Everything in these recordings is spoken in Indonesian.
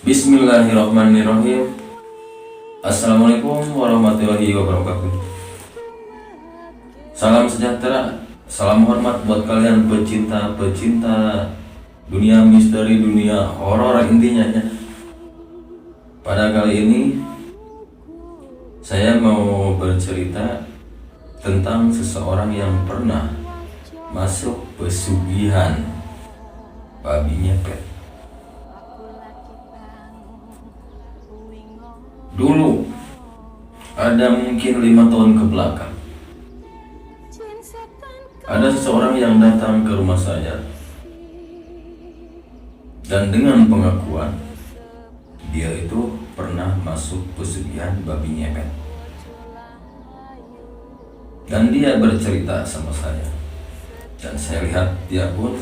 Bismillahirrahmanirrahim. Assalamualaikum warahmatullahi wabarakatuh. Salam sejahtera, salam hormat buat kalian pecinta-pecinta dunia misteri, dunia horor intinya ya. Pada kali ini saya mau bercerita tentang seseorang yang pernah masuk pesugihan babi ngepet. Dulu ada mungkin 5 tahun ke belakang, ada seseorang yang datang ke rumah saya dan dengan pengakuan dia itu pernah masuk pesugihan babi ngepet. Dan dia bercerita sama saya, dan saya lihat dia pun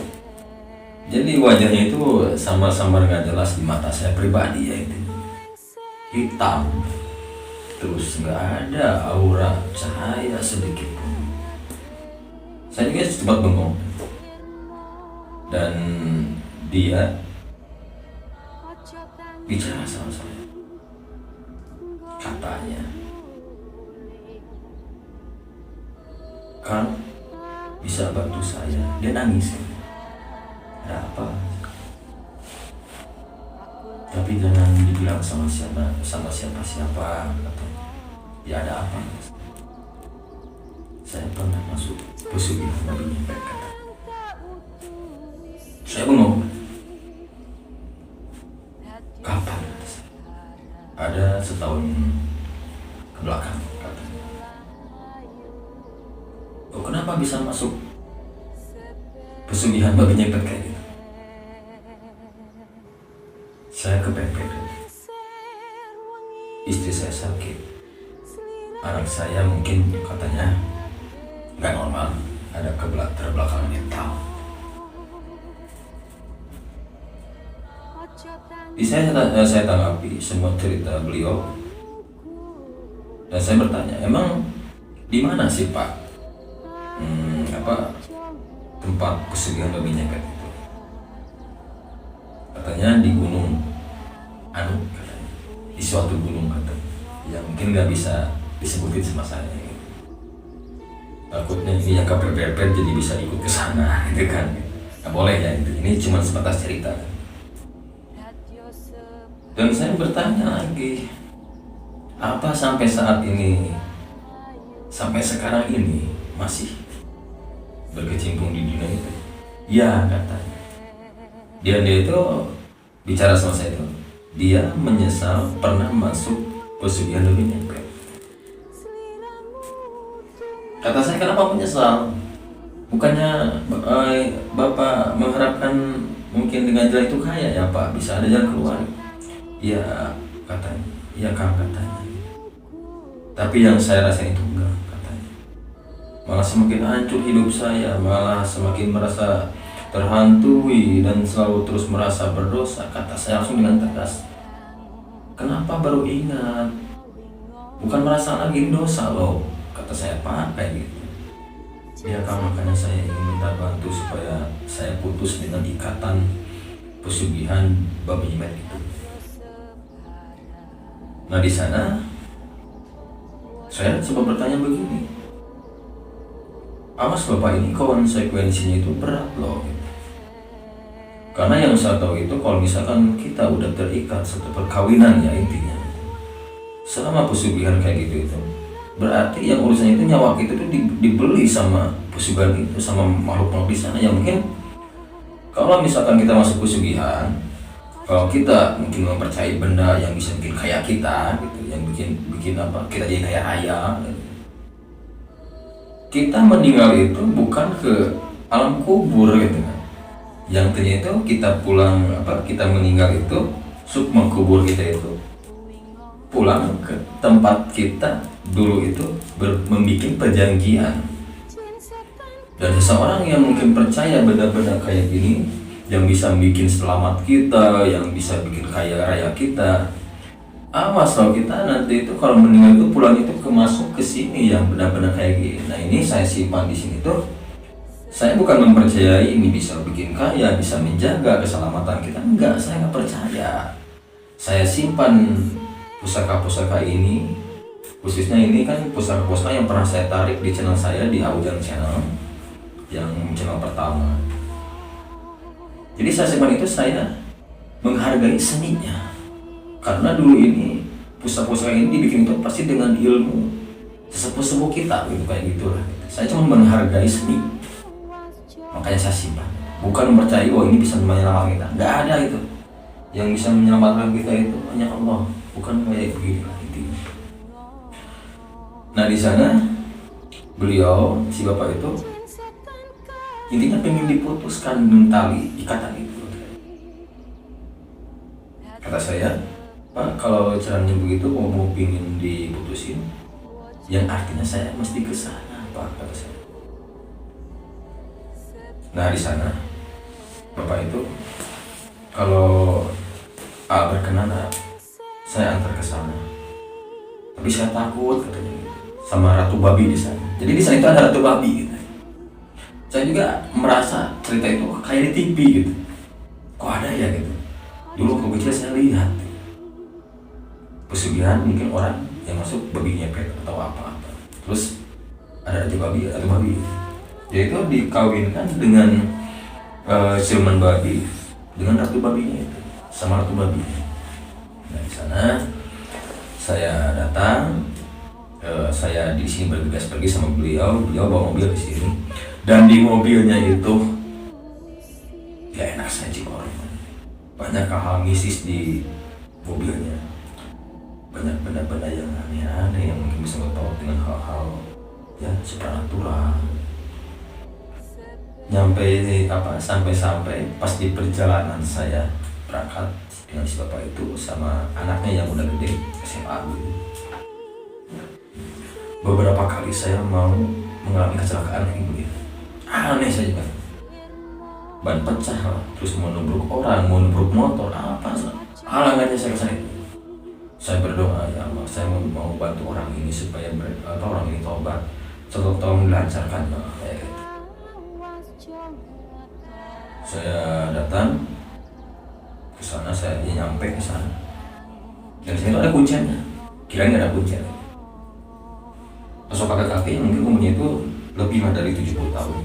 jadi wajahnya itu samar-samar gak jelas di mata saya pribadi, ya itu hitam, terus nggak ada aura cahaya sedikit pun. Saya juga sempat bengong, dan dia bicara sama saya. Katanya, "Kang, bisa bantu saya?" Dia nangis. "Ada apa? Tapi jangan dibilang sama siapa-siapa," katanya. "Ya ada apa? Saya pernah masuk pesugihan babi ngepet," kata. Saya bengong. "Kapan?" "Ada setahun ke belakang," katanya. "Oh, kenapa bisa masuk pesugihan babi ngepet kayak gitu?" Saya kepepet. Istri saya sakit, anak saya mungkin katanya nggak normal, ada terbelakangan mental. Saya tanggapi semua cerita beliau, dan saya bertanya, "Emang di mana sih Pak tempat pesugihan babi ngepet itu?" Katanya di gunung katanya, di suatu gunung katanya, yang mungkin nggak bisa disebutin sama saya gitu. Takutnya ini yang kepepet jadi bisa ikut ke sana gitu kan. Nggak boleh ya itu. Ini cuma sebatas cerita. Dan saya bertanya lagi, apa sampai saat ini, sampai sekarang ini masih berkecimpung di dunia itu? Ya, katanya. Dia itu bicara sama saya itu, dia menyesal pernah masuk pesugihan babi ngepet. Kata saya, "Kenapa menyesal? Bukannya Bapak mengharapkan mungkin dengan jalan itu kaya ya Pak, bisa ada jalan keluar?" "Ya," katanya, "ya Kang," katanya. "Tapi yang saya rasain itu enggak," katanya. "Malah semakin hancur hidup saya, malah semakin merasa terhantui dan selalu terus merasa berdosa," kata saya langsung dengan tegas. "Kenapa baru ingat? Bukan merasa lagi dosa loh," kata saya. "Pak, kayak gitu." "Ya Kang, makanya saya ingin minta bantu supaya saya putus dengan ikatan pesugihan babi ngepet itu." Nah, di sana saya coba bertanya begini, "Awas Bapak, ini konsekuensinya itu berat loh." Karena yang saya tahu itu kalau misalkan kita udah terikat satu perkawinan, ya intinya selama pesugihan kayak gitu itu berarti yang urusannya itu nyawa kita itu dibeli sama pesugihan itu, sama makhluk-makhluk di sana. Yang mungkin kalau misalkan kita masuk pesugihan, kalau kita mungkin mempercayai benda yang bisa bikin kaya kita gitu, yang bikin apa kita jadi kaya raya gitu. Kita meninggal itu bukan ke alam kubur gitu kan. Yang ternyata itu kita kita meninggal itu, sukma kubur kita itu pulang ke tempat kita dulu itu membuat perjanjian. Dan seseorang yang mungkin percaya benda-benda kayak gini, yang bisa bikin selamat kita, yang bisa bikin kaya raya kita, awas loh, kita nanti itu kalau meninggal itu pulang itu masuk ke sini yang benar-benar kayak gini. Nah, ini saya simpan di sini tuh. Saya bukan mempercayai ini bisa bikin kaya, bisa menjaga keselamatan kita. Enggak, saya nggak percaya. saya simpan pusaka-pusaka ini, khususnya ini kan pusaka-pusaka yang pernah saya tarik di channel saya, di Aujang Channel, yang channel pertama. Jadi saya simpan itu, saya menghargai seninya, karena dulu ini pusaka-pusaka ini dibikin itu pasti dengan ilmu sesepuh-sepuh kita gitu, kayak gitulah. Saya cuma menghargai seni, makanya saya simpan, bukan percaya oh ini bisa menyelamatkan kita. Nggak ada itu yang bisa menyelamatkan kita, itu hanya Allah, bukan kayak begini lah intinya. Nah di sana beliau, si bapak itu intinya pengen diputuskan dengan tali ikatan itu. Kata saya, Pak, kalau caranya begitu mau pingin diputusin, yang artinya saya mesti ke sana, Pak, kata saya. Nah di sana bapak itu, kalau berkenan saya antar ke sana, tapi saya takut katanya gitu, sama ratu babi di sana. Jadi di sana itu ada ratu babi gitu. Saya juga merasa cerita itu kayak di TV gitu, kok ada ya gitu. Dulu waktu kecil saya lihat pesugihan, mungkin orang yang masuk babi ngepet atau apa-apa, terus ada ratu babi, yaitu dikawinkan dengan siluman babi dengan ratu babinya itu, sama ratu babi. Nah di sana saya datang, saya di sini bergegas pergi sama beliau bawa mobil di sini, dan di mobilnya itu gak enak saya cium orang, banyak hal mistis di mobilnya, banyak benda-benda yang aneh-aneh yang mungkin bisa berpaut dengan hal-hal ya supranatural. Sampai pas di perjalanan saya berangkat dengan si bapak itu sama anaknya yang udah gede SMA gitu. Beberapa kali saya mau mengalami kecelakaan kayak gitu, aneh saja kan, ban pecah lah, terus mau nubruk orang, mau nubruk motor, apa halangannya saya kesana itu. Saya berdoa, ya Allah, saya mau bantu orang ini supaya orang ini tobat, tolong dilancarkan kayak gitu. Saya datang ke sana, saya nyampe ke sana, dan saya itu ada kuncinya, kirain nggak ada kuncinya. Sosok kakek-kakek yang mungkin umurnya itu lebih dari 70 tahun.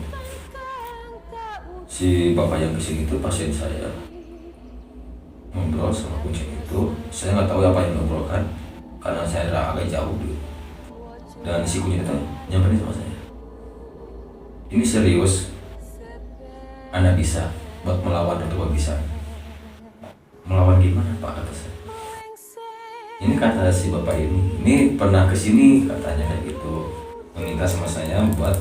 Si bapak yang kesini itu pasien saya, ngobrol sama kucing itu. Saya nggak tahu apa yang ngobrolkan karena saya agak jauh dulu. Dan si kucing itu nyamperin sama saya, ini serius, Anda bisa buat melawan Ratu Babi bisa. Melawan gimana Pak, kata saya. Ini kata si bapak ini pernah kesini katanya kayak gitu, meminta sama saya buat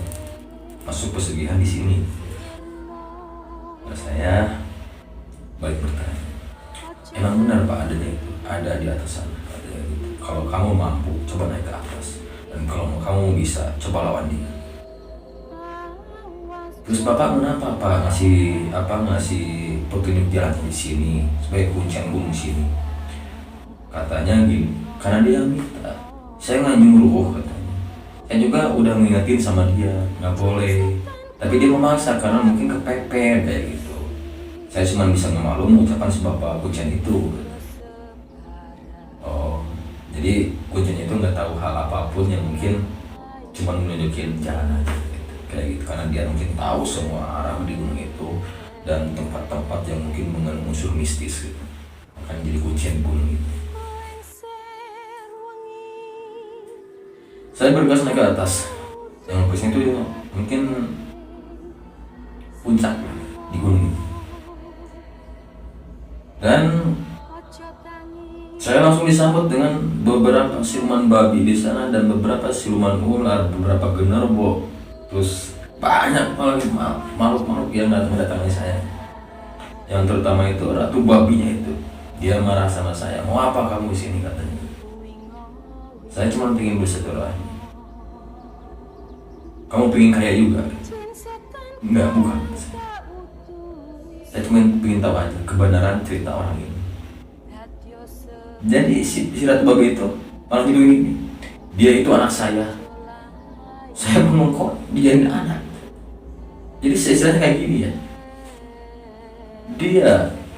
masuk pesugihan di sini. Nah, saya balik bertanya, emang benar Pak adanya itu? Ada di atas sana, ada gitu. Kalau kamu mampu, coba naik ke atas, dan kalau kamu bisa, coba lawan dia. Terus bapak kenapa Pak ngasih petunjuk jalan di sini supaya kuncang gunung sini? Katanya gini, karena dia minta, saya nggak nyuruh katanya. Saya juga udah ngingetin sama dia, nggak boleh. Tapi dia memaksa karena mungkin kepepet kayak gitu. Saya cuma bisa ngemaklum ucapan si bapak kucing itu. Oh, jadi kucing itu nggak tahu hal apapun yang mungkin cuma menunjukin jalan aja gitu. Kayak gitu, karena dia mungkin tahu semua arah di gunung itu dan tempat-tempat yang mungkin mengandung unsur mistis gitu. Makanya jadi kucing gunung itu. Saya bergegas naik ke atas. Yang bagusnya itu mungkin puncak di gunung itu. Dan saya langsung disambut dengan beberapa siluman babi di sana dan beberapa siluman ular, beberapa genderuwo, terus banyak makhluk-makhluk yang mendatangi saya. Yang terutama itu ratu babinya itu. Dia marah sama saya. Mau apa kamu di sini katanya? Saya cuma pengen bersilaturahmi. Kamu pengen kaya juga? Enggak, bukan. Saya cuma pengen tahu aja kebenaran cerita orang ini. Jadi si ratu babi itu malah bilang ini, dia itu anak saya. Saya bingung kok dijadiin anak. Jadi istilahnya kayak gini ya. Dia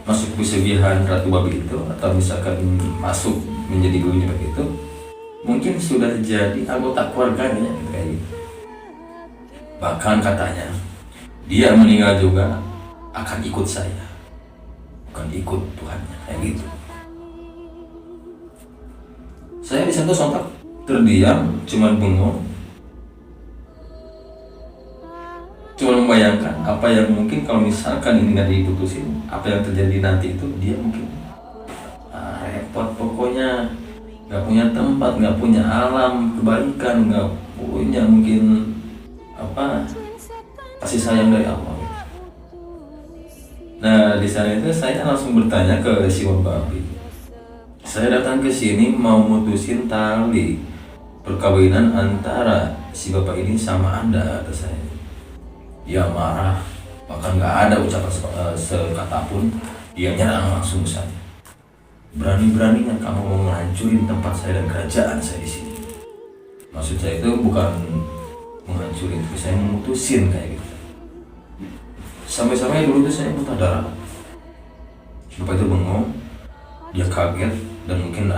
masuk pesugihan Ratu Babi itu, atau misalkan masuk menjadi gurunya begitu, mungkin sudah jadi anggota keluarganya gitu, kayak gitu. Bahkan katanya dia meninggal juga akan ikut saya, bukan ikut Tuhannya, kayak gitu. Saya di sana sontak terdiam, cuman bengong, cuma membayangkan apa yang mungkin kalau misalkan ini nggak diputusin, apa yang terjadi nanti itu. Dia mungkin repot, pokoknya nggak punya tempat, nggak punya alam kebaikan, nggak punya mungkin kasih sayang dari Allah. Nah, di sana itu saya langsung bertanya ke si Babi. Saya datang ke sini mau mutusin tali perkawinan antara si bapak ini sama Anda, kata saya. Dia marah, bahkan nggak ada ucapan sekata pun. Dia nyerang langsung ke saya. Berani-beraninya kamu mau menghancurin tempat saya dan kerajaan saya di sini. Maksud saya itu bukan menghancurin, tapi saya memutusin kayak gitu. Sampai-sampai dulu tuh saya muntah darah. Bapak itu bengong, dia kaget, dan mungkin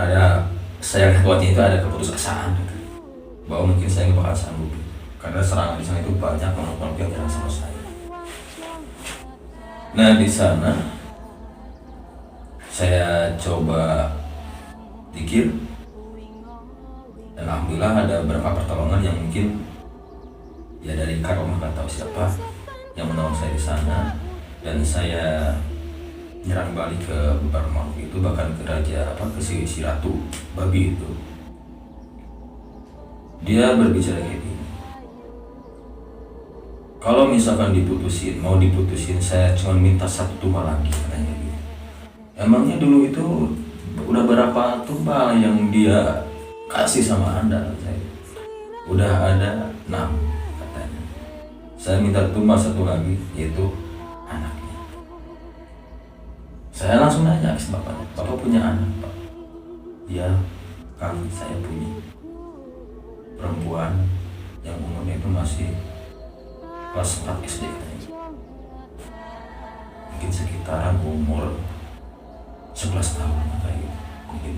saya lihat wajahnya itu ada keputusasaan gitu, bahwa mungkin saya nggak bakal sanggup, karena serangan di sana itu banyak makhluk yang nyerang sama saya. Nah, di sana saya coba pikir, dan alhamdulillah ada beberapa pertolongan yang mungkin ya dari karomah, nggak tahu siapa yang menolong saya di sana, dan saya nyerang balik ke beberapa makhluk itu, bahkan ke raja ke si Ratu Babi itu. Dia berbicara kayak gini, kalau misalkan mau diputusin, saya cuma minta 1 tumbal lagi, katanya gitu. Emangnya dulu itu udah berapa tumbal yang dia kasih sama Anda? Saya udah ada 6, katanya. Saya minta tumbal 1 lagi, yaitu anaknya. Saya langsung nanya ke bapaknya, Bapak punya anak, Pak? Ya, kami saya punya perempuan yang umurnya itu masih kelas 4 SD, katanya. Mungkin sekitaran umur 11 tahun kayak gitu, mungkin.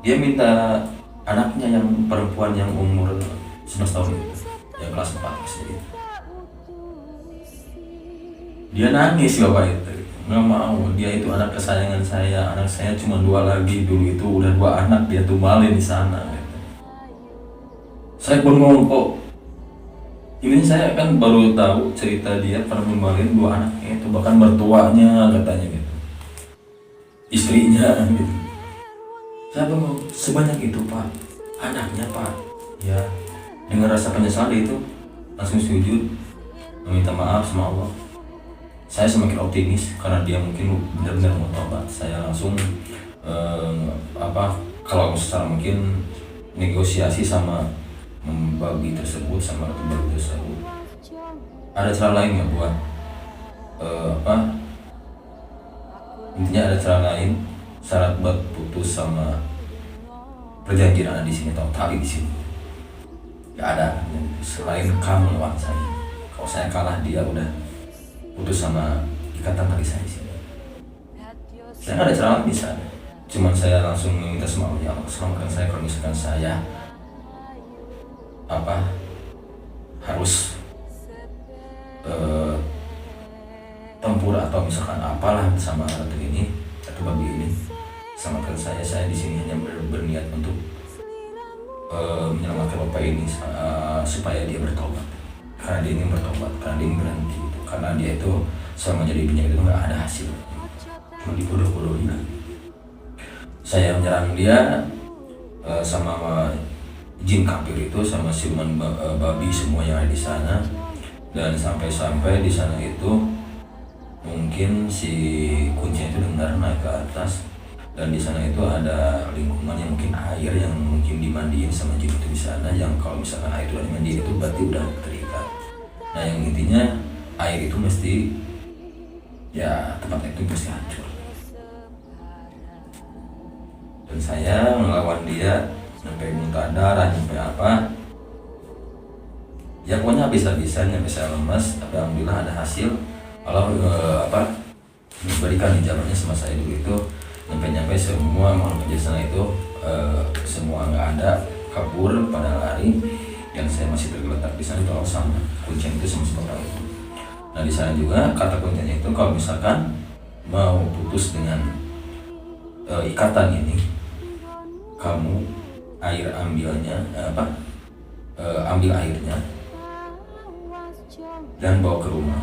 Dia minta anaknya yang perempuan yang umur 11 tahun itu, yang kelas 4 SD. Dia nangis, bapak itu nggak mau, dia itu anak kesayangan saya, anak saya cuma 2 lagi, dulu itu udah 2 anak dia tumbalin di sana gitu. Saya bengong kok, ini saya kan baru tahu cerita dia pernah tumbalin 2 anaknya itu, bahkan mertuanya katanya gitu, istrinya gitu. Saya bengong, sebanyak itu Pak, anaknya Pak. Ya, dengan rasa penyesalan itu langsung sujud meminta maaf sama Allah. Saya semakin optimis karena dia mungkin benar-benar mau tobat. Saya langsung kalau secara mungkin negosiasi sama babi tersebut, sama Ratu Babi tersebut. Ada cara lain nggak buat intinya ada cara lain, syarat buat putus sama perjanjian ada di sini atau tali di sini? Nggak ada selain kamu lawan saya. Kalau saya kalah, dia udah putus sama ikatan tali saya di sini. Saya nggak ada cara lain bisa. Cuman saya langsung meminta sama Allah, selamatkan saya kalau misalkan saya harus tempur atau misalkan apalah sama Ratu ini, Ratu Babi ini. Selamatkan saya di sini hanya berniat untuk menyelamatkan bapak ini supaya dia bertobat. Karena dia ingin bertobat, karena dia ingin berhenti. Karena dia itu selama jadi penyakit itu nggak ada hasil, cuma dibodoh-bodohin. Saya menyerang dia sama jin kafir itu, sama siluman babi semua yang ada di sana, dan sampai di sana itu mungkin si kuncinya itu dengar naik ke atas, dan di sana itu ada lingkungan yang mungkin air yang mungkin dimandiin sama jin itu di sana, yang kalau misalkan air itu dimandiin itu berarti udah terikat. Nah, yang intinya air itu mesti, ya tempat itu mesti hancur. Dan saya melawan dia sampai muntah darah, sampai ya pokoknya habis-habisan, sampai saya lemas. Tapi alhamdulillah ada hasil. Allah berikan jalannya sama saya dulu itu nyampe semua makhluk jasana itu semua nggak ada, kabur pada lari, yang saya masih tergeletak di sana itu Allah sama kuncinya itu sama orang itu. Nah di sana juga kata kuncinya itu kalau misalkan mau putus dengan ikatan ini, kamu ambil airnya dan bawa ke rumah.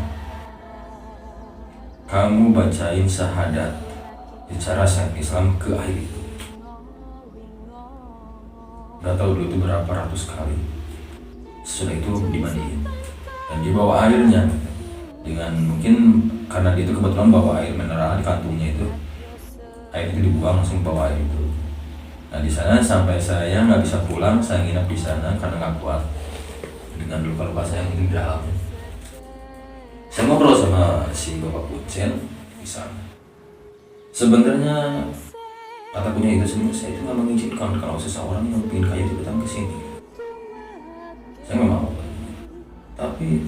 Kamu bacain syahadat secara syariat Islam ke air itu. Gak tahu dulu itu berapa ratus kali. Sesudah itu dimandiin dan dibawa airnya dengan mungkin karena dia itu kebetulan bawa air mineral di kantungnya itu, air itu dibuang langsung bawa air itu. Nah di sana sampai saya nggak bisa pulang, saya nginap di sana karena nggak kuat dengan luka-luka saya yang di dalam. Saya ngobrol sama si Bapak Kuncen di sana. Sebenarnya kata punya itu semua saya itu nggak mengizinkan kalau seseorang yang ingin kaya itu datang ke sini. Saya nggak mau. Tapi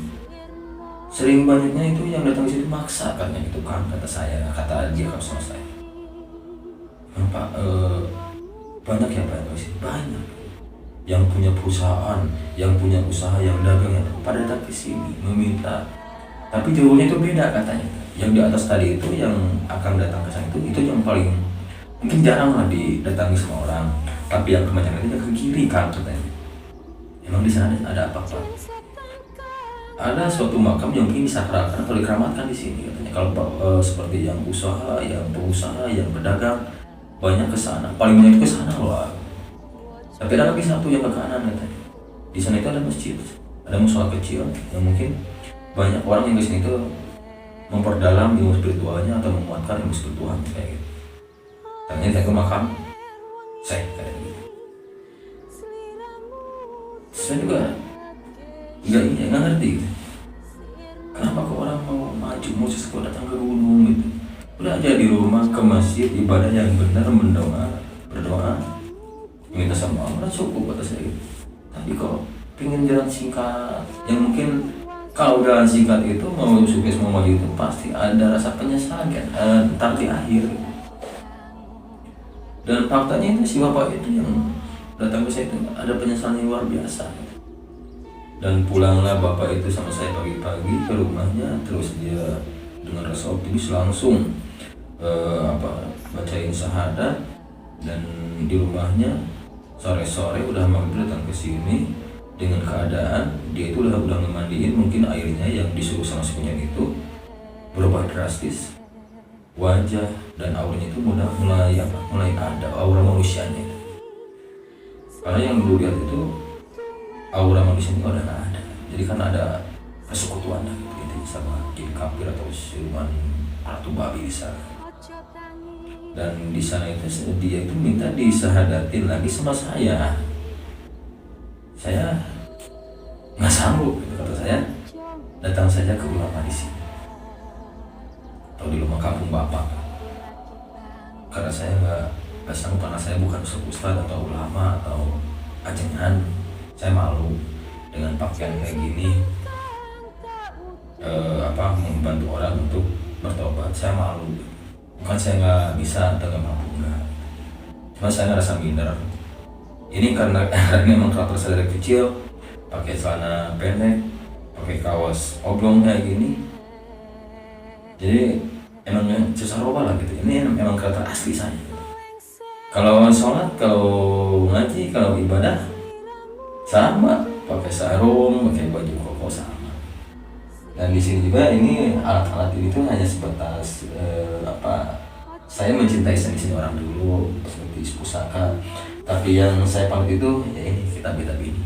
sering banyaknya itu yang datang ke situ maksa katanya itu kan kata dia kan sama saya. Pak banyak ya Pak sih banyak yang punya perusahaan, yang punya usaha, yang dagang yang pada datang ke sini meminta. Tapi jauhnya itu beda katanya. Yang di atas tadi itu yang akan datang ke sana itu yang paling mungkin jarang lah didatangi sama orang. Tapi yang kebanyakan itu ke kiri kan katanya. Emang di sana ada apa-apa? Ada suatu makam yang mungkin disakralkan atau dikeramatkan di sini katanya. Kalau seperti yang usaha, yang pengusaha, yang berdagang banyak ke sana. Paling banyak ke sana loh. Tapi ada lagi satu yang ke kanan katanya. Di sana itu ada masjid, ada musola kecil yang mungkin banyak orang yang kesini tuh memperdalam ilmu spiritualnya atau menguatkan ilmu spiritualnya kayak gitu. Tanya saya ke makam, saya kayak gitu. Saya juga nggak ngerti gitu. Kenapa kok orang mau maju mau sesuatu datang ke gunung gitu? Udah aja di rumah ke masjid ibadah yang benar, berdoa, minta sama Allah cukup kata saya gitu. Tapi kok pengen jalan singkat yang mungkin kalau jalan singkat itu mau sukses mau maju itu pasti ada rasa penyesalan kan entar di akhir. Dan faktanya itu si bapak itu yang datang ke saya itu ada penyesalan yang luar biasa. Dan pulanglah bapak itu sama saya pagi-pagi ke rumahnya, terus dia dengan rasa optimis langsung bacain syahadat, dan di rumahnya sore-sore udah maghrib datang ke sini dengan keadaan dia itu udah ngemandiin, mungkin airnya yang disuruh sama si penyanyi itu berubah drastis, wajah dan auranya itu mulai ada aura manusianya itu. Karena yang dulu lihat itu aura manusia itu udah nggak ada, jadi kan ada persekutuan lah gitu sama jin kafir atau siluman ratu babi di sana. Dan di sana itu dia itu minta disahadatin lagi sama saya nggak sanggup gitu, kata saya datang saja ke ulama di sini atau di rumah kampung bapak, karena saya nggak sanggup karena saya bukan ustadz atau ulama atau ajengan. Saya malu dengan pakaian kayak gini membantu orang untuk bertobat. Saya malu, bukan saya nggak bisa atau nggak mampu, enggak, cuma saya ngerasa minder. Ini karena memang karakter saya dari kecil pakai celana pendek, pakai kaos oblong kayak gini, jadi emang susah roba lah gitu. Ini emang karakter asli saya. Kalau sholat, kalau ngaji, kalau ibadah sama, pakai sarung, pakai baju koko sama. Dan di sini juga ini alat-alat ini tuh hanya sebatas saya mencintai seni orang dulu seperti pusaka. Tapi yang saya panggil itu ya ini kitab-kitab ini.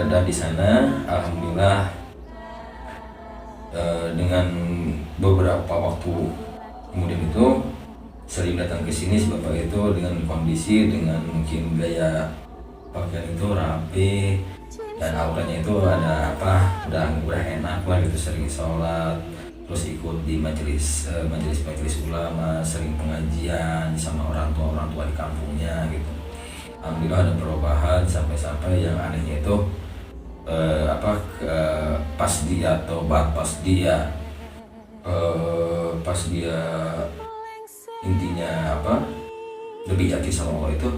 Dan di sana alhamdulillah dengan beberapa waktu kemudian itu sering datang ke sini si bapak itu dengan kondisi dengan mungkin gaya pakaian itu rapi dan auranya itu ada udah enak lah gitu, sering sholat, terus ikut di majelis ulama, sering pengajian sama orang tua di kampungnya gitu. Alhamdulillah ada perubahan sampai yang anehnya itu pas dia tobat, pas dia intinya lebih yakin sama Allah, itu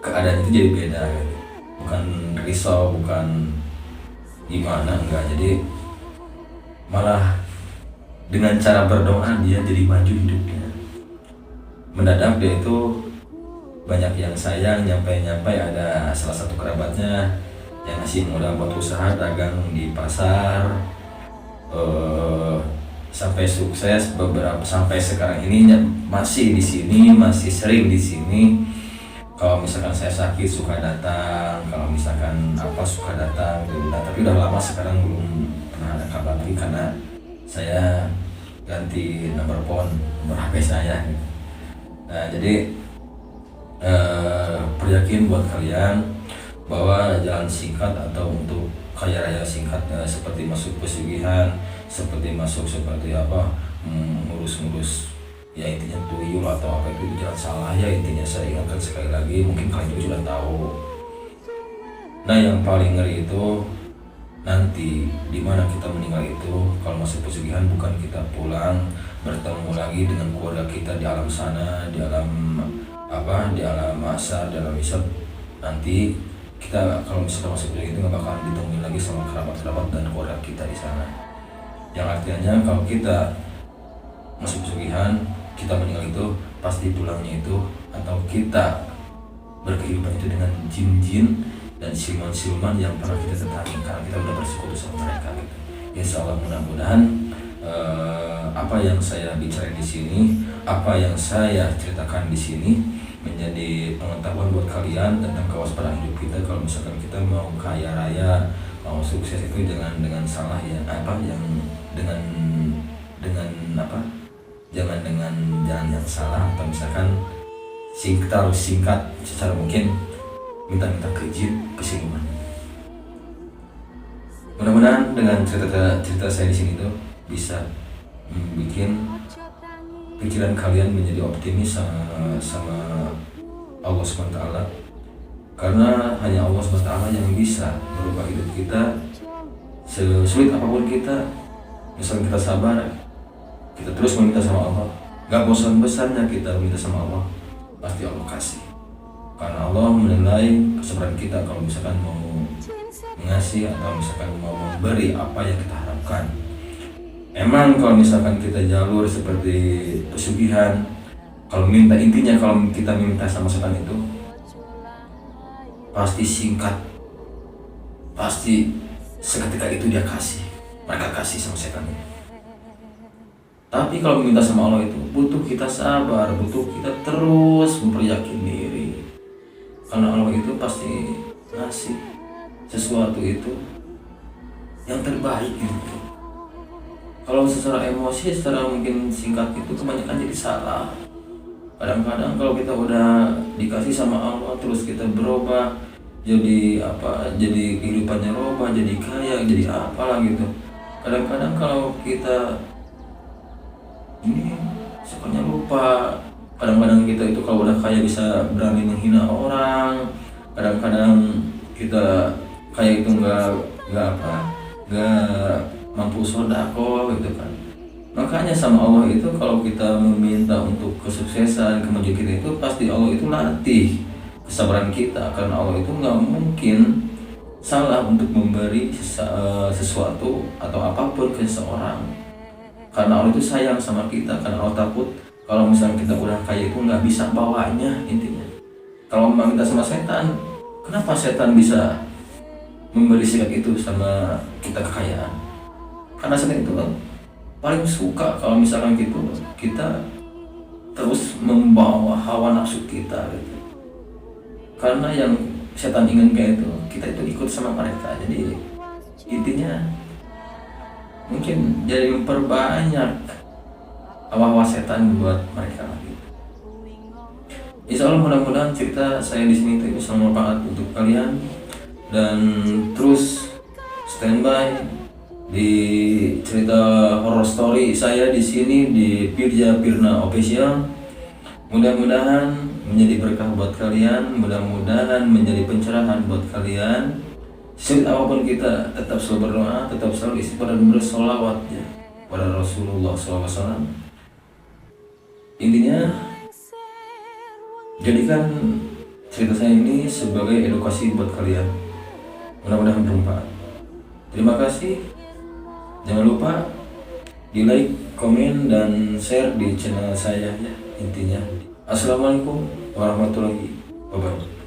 keadaan itu jadi beda gitu. Bukan risau, bukan gimana, enggak. Jadi malah dengan cara berdoa dia jadi maju hidupnya. Mendadak dia itu banyak yang sayang, nyampai ada salah satu kerabatnya yang ngasih modal buat usaha dagang di pasar, sampai sukses sampai sekarang ini masih di sini, masih sering di sini. Kalau misalkan saya sakit suka datang, kalau misalkan suka datang gitu. Nah, tapi udah lama sekarang belum pernah ada kabar lagi karena saya ganti nomor HP saya gitu. Nah, jadi peryakin buat kalian bahwa jalan singkat atau untuk kaya raya singkat, seperti masuk pesugihan, seperti ngurus-ngurus ya intinya tuyul atau apa itu jangan salah ya. Intinya saya ingatkan sekali lagi, mungkin kalian juga sudah tahu. Nah, yang paling ngeri itu nanti dimana kita meninggal itu, kalau masuk pesugihan bukan kita pulang bertemu lagi dengan keluarga kita di alam sana, di alam mahsyar, di alam hisab. Nanti kita kalau misalnya masuk pesugihan itu nggak bakalan ditemuin lagi sama kerabat-kerabat dan keluarga kita di sana. Yang artinya kalau kita masuk pesugihan, kita meninggal itu pasti pulangnya itu, atau kita berkehidupan itu dengan jin-jin dan siluman-siluman yang pernah kita datangi karena kita udah bersekutu sama mereka gitu. Insya Allah mudah-mudahan apa yang saya bicara di sini, apa yang saya ceritakan di sini menjadi pengetahuan buat kalian tentang kewaspadaan hidup kita. Kalau misalkan kita mau kaya raya, mau sukses itu jangan dengan salah ya, jangan dengan jalan yang salah, atau misalkan kita harus singkat secara mungkin minta ke jin, ke siluman. Mudah-mudahan dengan cerita saya di sini tuh bisa bikin pikiran kalian menjadi optimis sama Allah SWT, karena hanya Allah SWT yang bisa merubah hidup kita. Sesulit apapun kita, misalnya kita sabar, kita terus meminta sama Allah, gak bosan-bosannya kita minta sama Allah, pasti Allah kasih. Karena Allah menilai kesabaran kita kalau misalkan mau mengasih atau misalkan mau memberi apa yang kita harapkan. Emang kalau misalkan kita jalur seperti pesugihan, kalau kita minta sama setan itu pasti singkat, pasti seketika itu mereka kasih sama setan ini. Tapi kalau minta sama Allah itu butuh kita sabar, butuh kita terus memperyakin diri, karena Allah itu pasti ngasih sesuatu itu yang terbaik gitu. Kalau secara emosi, secara mungkin singkat itu kebanyakan jadi salah. Kadang-kadang kalau kita udah dikasih sama Allah terus kita berubah jadi kehidupannya berubah, jadi kaya, jadi apalah gitu. Kadang-kadang kalau kita ini sukanya lupa. Kadang-kadang kita itu kalau udah kaya bisa berani menghina orang. Kadang-kadang kita kaya itu nggak mampu sodako gitu kan. Makanya sama Allah itu kalau kita meminta untuk kesuksesan, kemajuan kita itu pasti Allah itu latih kesabaran kita, karena Allah itu nggak mungkin salah untuk memberi sesuatu atau apapun ke seseorang. Karena Allah itu sayang sama kita, karena Allah takut kalau misalnya kita udah kaya itu nggak bisa bawanya. Intinya kalau meminta sama setan, kenapa setan bisa memberi sikap itu sama kita kekayaan? Karena setan itu paling suka kalau misalkan kita terus membawa hawa nafsu kita gitu. Karena yang setan ingin kayak itu, kita itu ikut sama mereka. Jadi intinya mungkin jadi memperbanyak hawa-hawa setan buat mereka gitu. Insya Allah mudah-mudahan cerita saya di sini itu bisa bermanfaat untuk kalian, dan terus standby di cerita horror story saya di sini di Firja Firna Official. Mudah-mudahan menjadi berkah buat kalian, mudah-mudahan menjadi pencerahan buat kalian, Sulit apapun kita tetap selalu berdoa, tetap selalu istighfar dan bersolawat ya pada Rasulullah SAW. Intinya jadikan cerita saya ini sebagai edukasi buat kalian. Mudah-mudahan bermanfaat. Terima kasih. Jangan lupa di like, komen, dan share di channel saya ya intinya. Assalamualaikum warahmatullahi wabarakatuh.